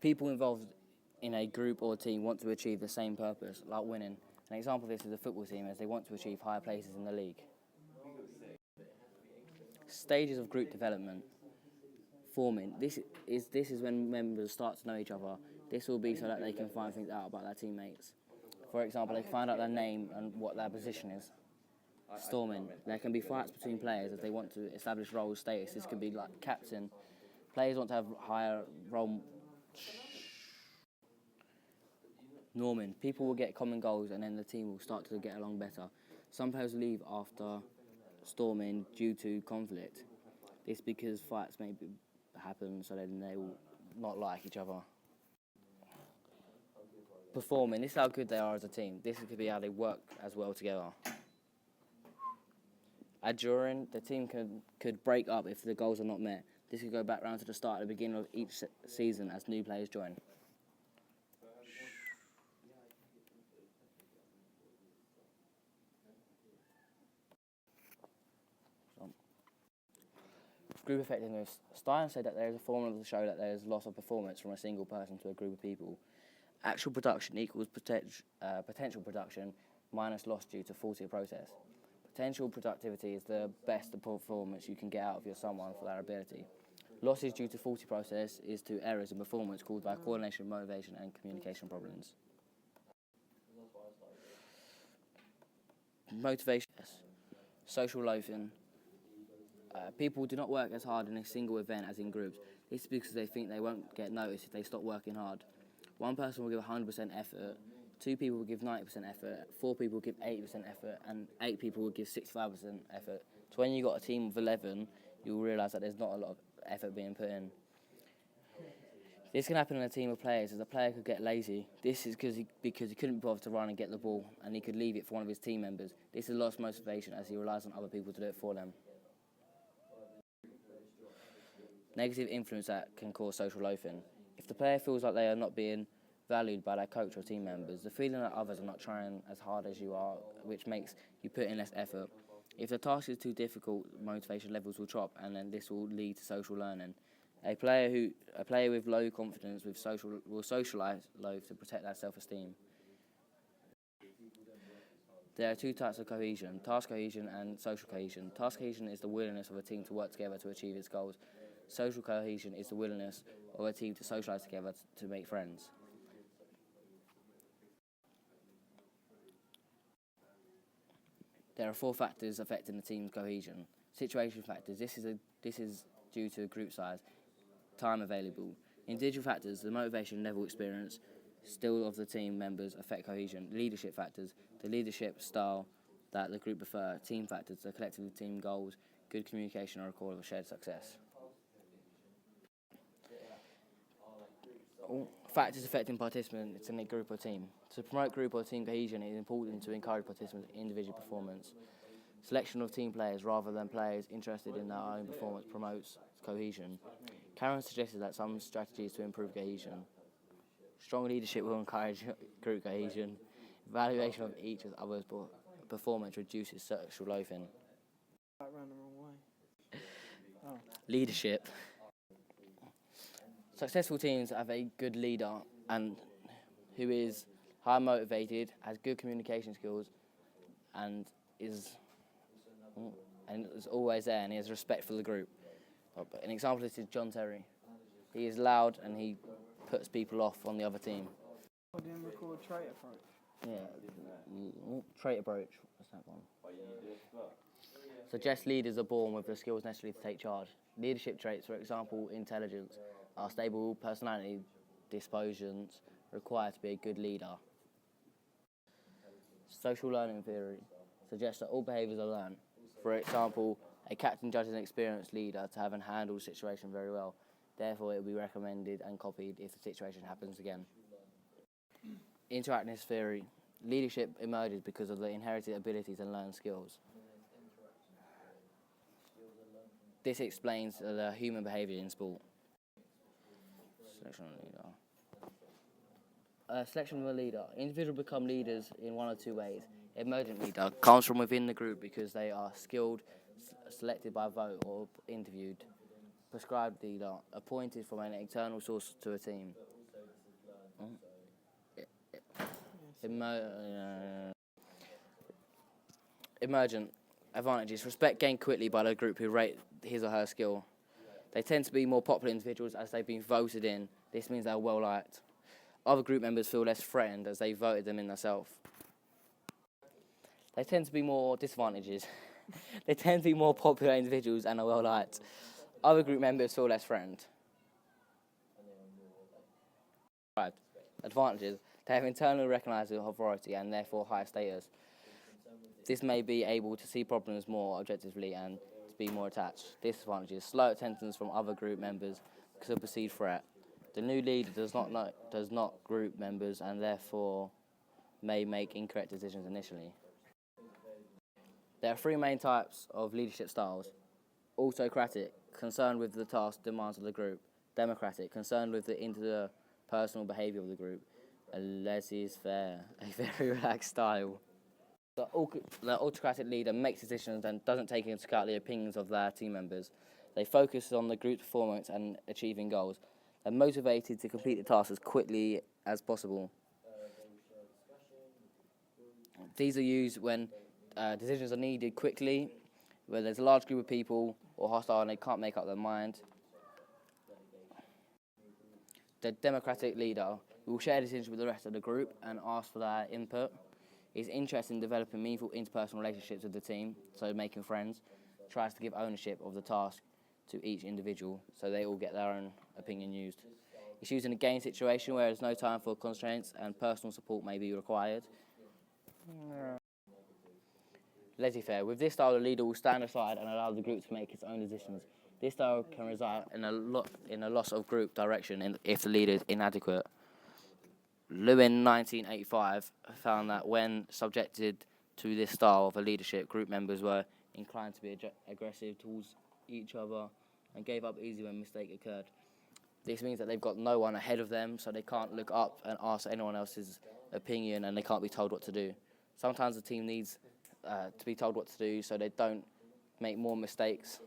People involved in a group or team want to achieve the same purpose, like winning. An example of this is a football team, as they want to achieve higher places in the league. Stages of group development. Forming. This is when members start to know each other. This will be so that they can find things out about their teammates. For example, they can find out their name and what their position is. Storming. There can be fights between players as they want to establish role status. This could be like captain. Players want to have higher role. Norming. People will get common goals and then the team will start to get along better. Some players leave after storming due to conflict. This because fights may happen, so then they will not like each other. Performing. This is how good they are as a team. This could be how they work as well together. Adjuring. The team could break up if the goals are not met. This could go back round to the start at the beginning of each season as new players join. Group effectiveness. Stein said that there is a formula to show that there is loss of performance from a single person to a group of people. Actual production equals potential production minus loss due to faulty process. Potential productivity is the best performance you can get out of someone for their ability. Losses due to faulty process is to errors in performance caused by coordination, motivation and communication problems. Motivation. Social loafing. People do not work as hard in a single event as in groups. This is because they think they won't get noticed if they stop working hard. One person will give 100% effort, 2 people will give 90% effort, 4 people will give 80% effort, and 8 people will give 65% effort. So when you've got a team of 11, you'll realise that there's not a lot of effort being put in. This can happen in a team of players, as a player could get lazy. This is because he couldn't be bothered to run and get the ball, and he could leave it for one of his team members. This is lost motivation as he relies on other people to do it for them. Negative influence that can cause social loafing. If the player feels like they are not being valued by their coach or team members, the feeling that others are not trying as hard as you are, which makes you put in less effort. If the task is too difficult, motivation levels will drop, and then this will lead to social learning. A player with low confidence will socialise low to protect their self-esteem. There are 2 types of cohesion: task cohesion and social cohesion. Task cohesion is the willingness of a team to work together to achieve its goals. Social cohesion is the willingness of a team to socialise together to make friends. There are 4 factors affecting the team's cohesion. Situation factors. This is due to group size, time available. Individual factors. The motivation, level, experience, skill of the team members affect cohesion. Leadership factors. The leadership style that the group prefer. Team factors. The collective team goals, good communication, or a core of shared success. Factors affecting participants in a group or team. To promote group or team cohesion, it is important to encourage participants' individual performance. Selection of team players rather than players interested in their own performance promotes cohesion. Karen suggested that some strategies to improve cohesion. Strong leadership will encourage group cohesion. Evaluation of each other's performance reduces social loafing. Leadership. Successful teams have a good leader and who is high motivated, has good communication skills, and is always there, and he has respect for the group. An example of this is John Terry. He is loud and he puts people off on the other team. What do you call trait approach? Yeah, trait approach. What's that one? Suggest leaders are born with the skills necessary to take charge. Leadership traits, for example, intelligence, are stable personality dispositions required to be a good leader. Social learning theory suggests that all behaviours are learned. For example, a captain judges an experienced leader to have handled the situation very well. Therefore, it will be recommended and copied if the situation happens again. Interactness theory. Leadership emerges because of the inherited abilities and learned skills. This explains the human behaviour in sport. Selection of leader. Selection of a leader. Individuals become leaders in one of 2 ways. Emergent leader comes from within the group because they are skilled, selected by vote or interviewed. Prescribed leader, appointed from an external source to a team. Emergent advantages. Respect gained quickly by the group who rate his or her skill. They tend to be more popular individuals as they've been voted in. This means they're well liked. Other group members feel less threatened as they voted them in themselves. They tend to be more disadvantages. They tend to be more popular individuals and are well liked. Other group members feel less threatened. Right. Advantages. They have internally recognised authority and therefore higher status. This may be able to see problems more objectively and to be more attached. Disadvantages. Slow attendance from other group members because of perceived threat. The new leader does not group members and therefore may make incorrect decisions initially. There are three main types of leadership styles. Autocratic, concerned with the task demands of the group. Democratic, concerned with the interpersonal behaviour of the group. A laissez-faire, a very relaxed style. The autocratic leader makes decisions and doesn't take into account the opinions of their team members. They focus on the group's performance and achieving goals. They're motivated to complete the task as quickly as possible. These are used when decisions are needed quickly, where there's a large group of people or hostile and they can't make up their mind. The democratic leader will share decisions with the rest of the group and ask for their input. Is interested in developing meaningful interpersonal relationships with the team, so making friends. Tries to give ownership of the task to each individual, so they all get their own opinion used. It's used in a game situation where there's no time for constraints and personal support may be required. Laissez-faire. With this style, the leader will stand aside and allow the group to make its own decisions. This style can result in a loss of group direction if the leader is inadequate. Lewin, 1985, found that when subjected to this style of a leadership, group members were inclined to be aggressive towards each other and gave up easily when a mistake occurred. This means that they've got no one ahead of them, so they can't look up and ask anyone else's opinion, and they can't be told what to do. Sometimes the team needs to be told what to do so they don't make more mistakes.